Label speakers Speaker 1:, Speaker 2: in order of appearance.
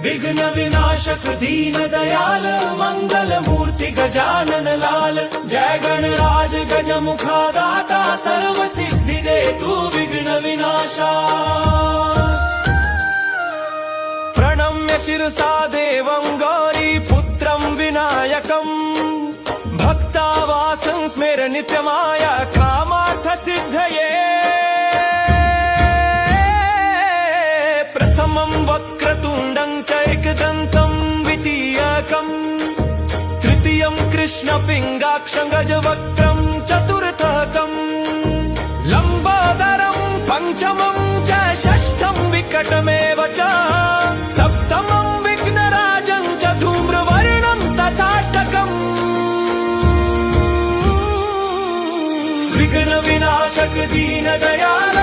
Speaker 1: विघ्न विनाशक दीन दयाल मंगल मूर्ति गजानन लाल। जय गणराज गजमुखा दाता सर्व सिद्धि दे तू विघ्न विनाशा। प्रणम्य शिरसा देवं गौरी पुत्रं विनायकं भक्तावासं स्मेर नित्यमाया कामार्थ सिद्धये। प्रथमं वक्रतुण्डं च एकदन्तं द्वितीयकं तृतीयं कृष्णपिङ्गाक्षं गजवक्त्रं चतुर्थकं लम्बोदरं पञ्चमं च षष्ठं विकटमेव च सप्तमं विघ्नराजं च धूम्रवर्णं तथाष्टकम्। विघ्न विनाशक दीन दयाल